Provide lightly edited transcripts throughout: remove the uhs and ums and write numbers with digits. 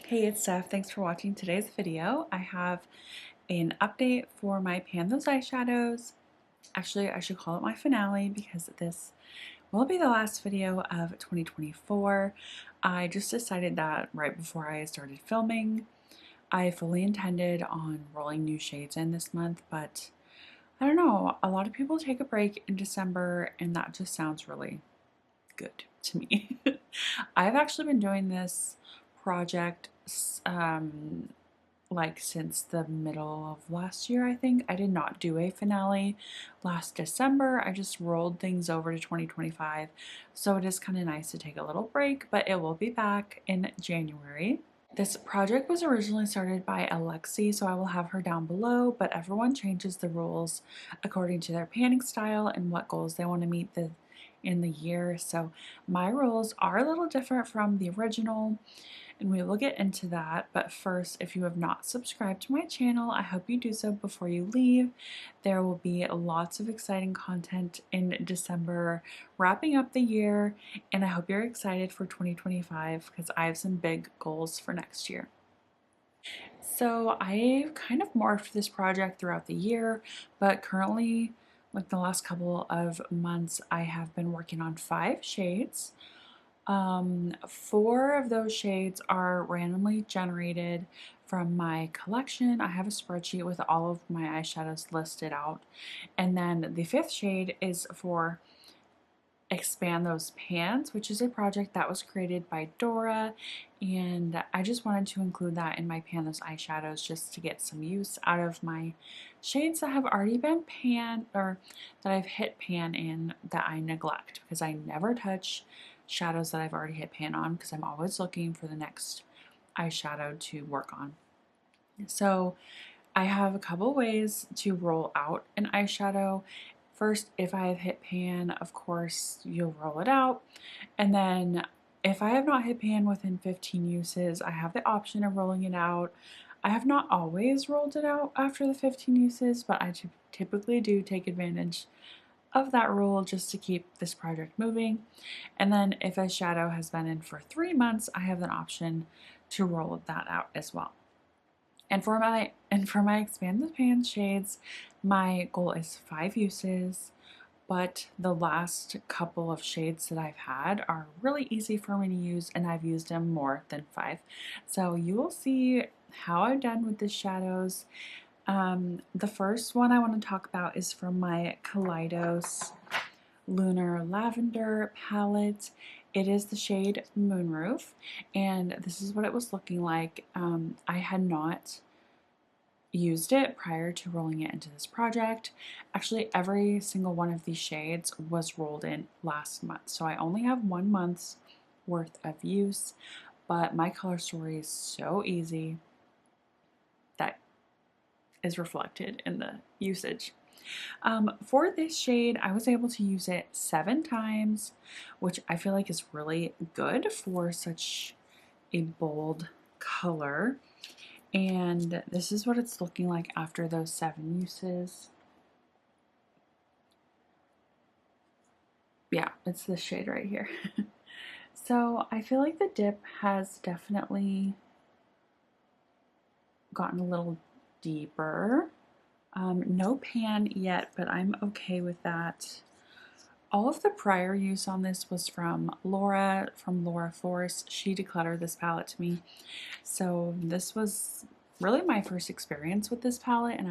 Hey, it's Steph. Thanks for watching today's video. I have an update for my Pan Those Eyeshadows. Actually, I should call it my finale because this will be the last video of 2024. I just decided that right before I started filming. I fully intended on rolling new shades in this month, but I don't know. A lot of people take a break in December, and that just sounds really good to me. I've actually been doing this project like since the middle of last year, I think. I did not do a finale last December. I just rolled things over to 2025. So it is kind of nice to take a little break, but it will be back in January. This project was originally started by Alexi, so I will have her down below, but everyone changes the rules according to their panning style and what goals they want to meet in the year. So my rules are a little different from the original, and we will get into that. But first, if you have not subscribed to my channel, I hope you do so before you leave. There will be lots of exciting content in December, wrapping up the year, and I hope you're excited for 2025 because I have some big goals for next year. So I kind of morphed this project throughout the year, but currently, like the last couple of months, I have been working on 5 shades. 4 of those shades are randomly generated from my collection. I have a spreadsheet with all of my eyeshadows listed out. And then the 5th shade is for Expand Those Pans, which is a project that was created by Dora, and I just wanted to include that in my Pan Those eyeshadows just to get some use out of my shades that have already been pan, or that I've hit pan in, that I neglect because I never touch shadows that I've already hit pan on because I'm always looking for the next eyeshadow to work on. So I have a couple ways to roll out an eyeshadow. First, if I have hit pan, of course, you'll roll it out. And then if I have not hit pan within 15 uses, I have the option of rolling it out. I have not always rolled it out after the 15 uses, but I typically do take advantage of that rule just to keep this project moving. And then if a shadow has been in for 3 months, I have an option to roll that out as well. And for my Expand the Pan shades, my goal is 5 uses, but the last couple of shades that I've had are really easy for me to use, and I've used them more than 5. So you will see how I've done with the shadows. The first one I want to talk about is from my Kaleidos Lunar Lavender palette. It is the shade Moonroof, and this is what it was looking like. I had not used it prior to rolling it into this project. Actually, every single one of these shades was rolled in last month, so I only have 1 month's worth of use, but my color story is so easy that is reflected in the usage. For this shade, I was able to use it 7 times, which I feel like is really good for such a bold color. And this is what it's looking like after those 7 uses. Yeah, it's this shade right here. So I feel like the dip has definitely gotten a little deeper. No pan yet, but I'm okay with that. All of the prior use on this was from Laura Force. She decluttered this palette to me. So this was really my first experience with this palette, and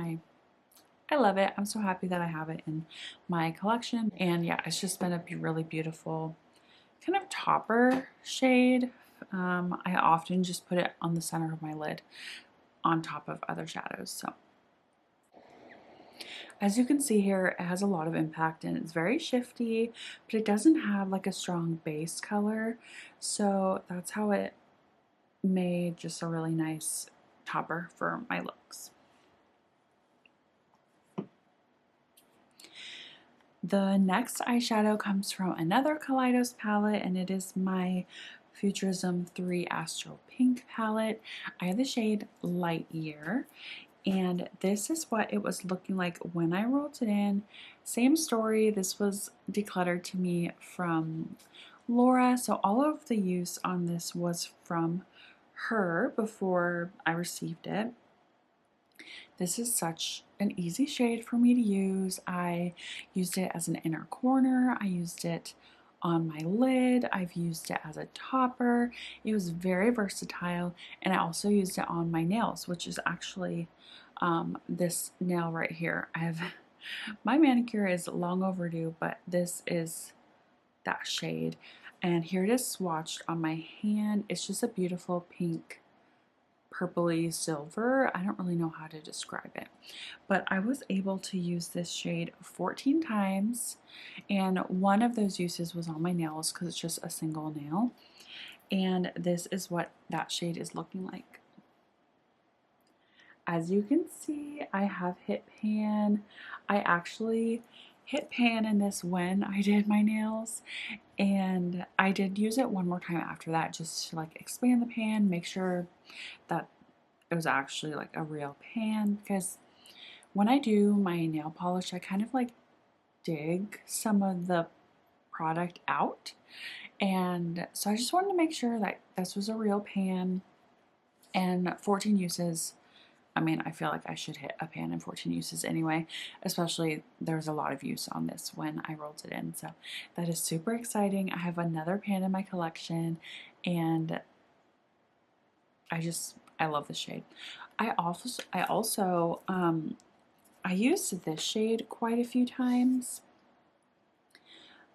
I love it. I'm so happy that I have it in my collection. And yeah, it's just been a really beautiful kind of topper shade. I often just put it on the center of my lid on top of other shadows. So as you can see here, it has a lot of impact and it's very shifty, but it doesn't have like a strong base color. So that's how it made just a really nice topper for my looks. The next eyeshadow comes from another Kaleidos palette, and it is my Futurism 3 Astral Pink palette. I have the shade Light Year, and this is what it was looking like when I rolled it in. Same story, this was decluttered to me from Laura, so all of the use on this was from her before I received it. This is such an easy shade for me to use. I used it as an inner corner. I used it on my lid. I've used it as a topper. It was very versatile, and I also used it on my nails, which is actually this nail right here. I have my manicure is long overdue, but this is that shade. And here it is swatched on my hand. It's just a beautiful pink purpley silver. I don't really know how to describe it, but I was able to use this shade 14 times, and one of those uses was on my nails because it's just a single nail. And this is what that shade is looking like. As you can see, I have hit pan. I actually hit pan in this when I did my nails, and I did use it one more time after that just to like expand the pan, make sure that it was actually like a real pan, because when I do my nail polish, I kind of like dig some of the product out, and so I just wanted to make sure that this was a real pan. And 14 uses, I mean, I feel like I should hit a pan in 14 uses anyway, especially there's a lot of use on this when I rolled it in. So that is super exciting. I have another pan in my collection, and I love the shade. I used this shade quite a few times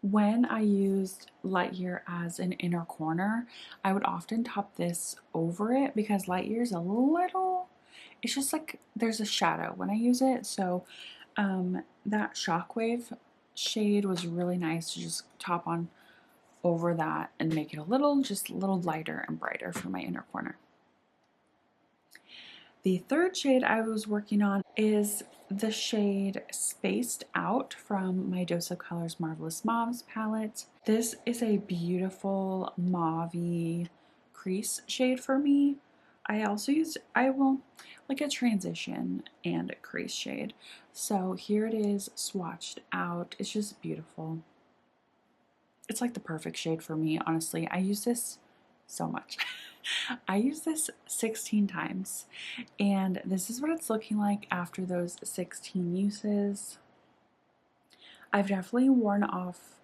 when I used Light Year as an inner corner. I would often top this over it because Light Year is a little, it's just like there's a shadow when I use it. So that Shockwave shade was really nice to just top on over that and make it just a little lighter and brighter for my inner corner. The third shade I was working on is the shade Spaced Out from my Dose of Colors Marvelous Mauves palette. This is a beautiful mauve-y crease shade for me. I also used, like a transition and a crease shade. So here it is swatched out. It's just beautiful. It's like the perfect shade for me, honestly. I use this so much. I use this 16 times, and this is what it's looking like after those 16 uses. I've definitely worn off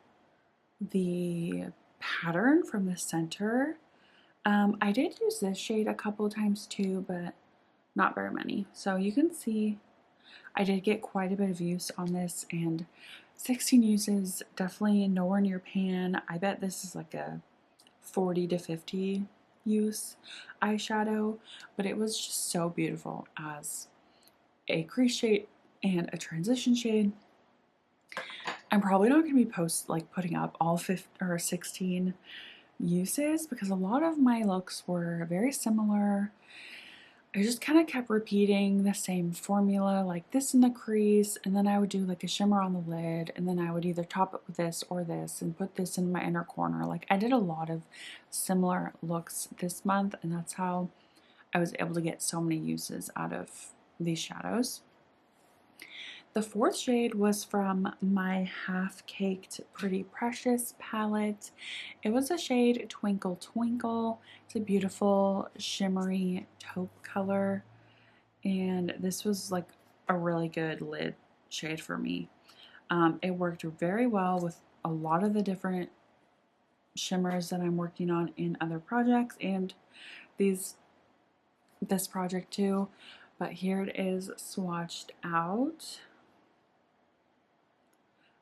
the pattern from the center. I did use this shade a couple of times too, but not very many. So you can see I did get quite a bit of use on this, and 16 uses, definitely nowhere near pan. I bet this is like a 40 to 50 use eyeshadow, but it was just so beautiful as a crease shade and a transition shade. I'm probably not going to be putting up all 16 uses because a lot of my looks were very similar. I just kind of kept repeating the same formula, like this in the crease, and then I would do like a shimmer on the lid, and then I would either top it with this or this and put this in my inner corner. Like I did a lot of similar looks this month, and that's how I was able to get so many uses out of these shadows. The fourth shade was from my Half Caked Pretty Precious palette. It was a shade Twinkle Twinkle. It's a beautiful shimmery taupe color, and this was like a really good lid shade for me. It worked very well with a lot of the different shimmers that I'm working on in other projects and this project too. But here it is swatched out.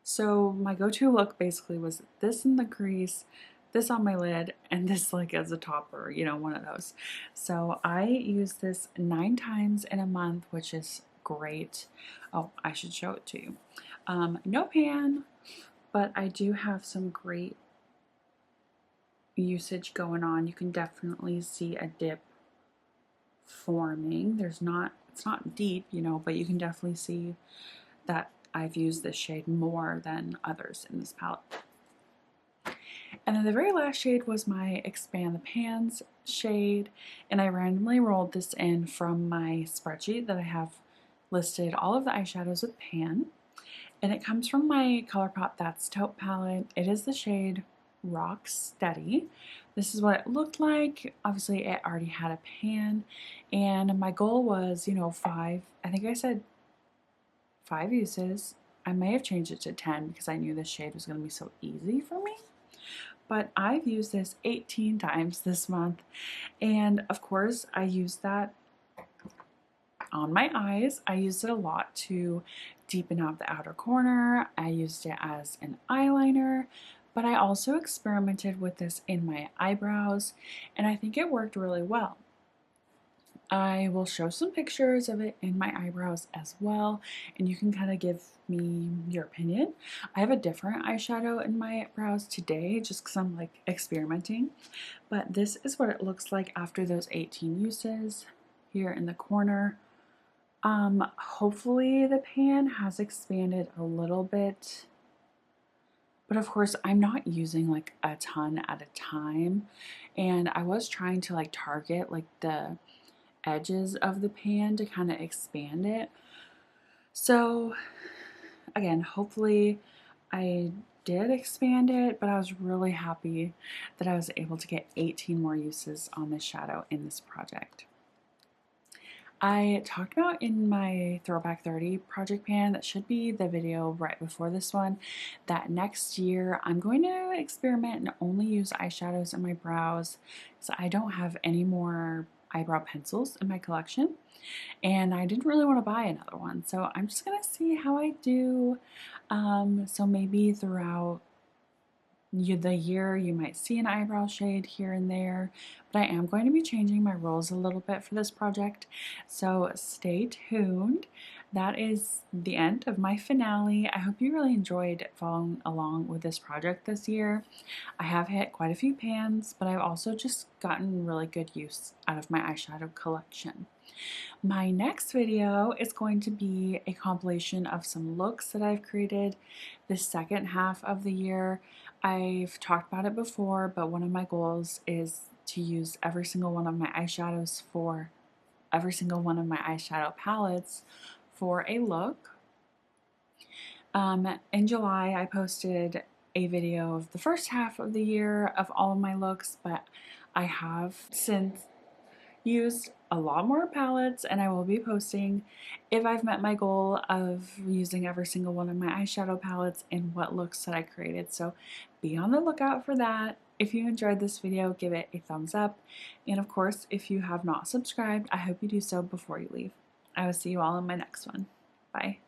So my go-to look basically was this in the crease, this on my lid, and this like as a topper, you know, one of those. So I used this 9 times in a month, which is great. Oh, I should show it to you. No pan, but I do have some great usage going on. You can definitely see a dip forming. It's not deep, you know, but you can definitely see that I've used this shade more than others in this palette. And then the very last shade was my Expand the Pans shade, and I randomly rolled this in from my spreadsheet that I have listed all of the eyeshadows with pan, and it comes from my ColourPop That's Taupe palette. It is the shade Rock Steady. This is what it looked like. Obviously, it already had a pan, and my goal was, you know, 5. I think I said 5 uses. I may have changed it to 10 because I knew this shade was going to be so easy for me. But I've used this 18 times this month, and of course, I used that on my eyes. I used it a lot to deepen out the outer corner. I used it as an eyeliner, but I also experimented with this in my eyebrows, and I think it worked really well. I will show some pictures of it in my eyebrows as well, and you can kind of give me your opinion. I have a different eyeshadow in my brows today just because I'm like experimenting, but this is what it looks like after those 18 uses here in the corner. Hopefully the pan has expanded a little bit, but of course I'm not using like a ton at a time, and I was trying to like target like the edges of the pan to kind of expand it. So again, hopefully I did expand it, but I was really happy that I was able to get 18 more uses on this shadow in this project. I talked about in my Throwback 30 project pan, that should be the video right before this one, that next year I'm going to experiment and only use eyeshadows in my brows because I don't have any more eyebrow pencils in my collection, and I didn't really want to buy another one, so I'm just gonna see how I do. So maybe throughout the year you might see an eyebrow shade here and there, but I am going to be changing my rules a little bit for this project, so stay tuned. That is the end of my finale. I hope you really enjoyed following along with this project this year. I have hit quite a few pans, but I've also just gotten really good use out of my eyeshadow collection. My next video is going to be a compilation of some looks that I've created the second half of the year. I've talked about it before, but one of my goals is to use every single one of my eyeshadows for every single one of my eyeshadow palettes for a look. In July, I posted a video of the first half of the year of all of my looks, but I have since used a lot more palettes, and I will be posting if I've met my goal of using every single one of my eyeshadow palettes and what looks that I created. So be on the lookout for that. If you enjoyed this video, give it a thumbs up. And of course, if you have not subscribed, I hope you do so before you leave. I will see you all in my next one. Bye.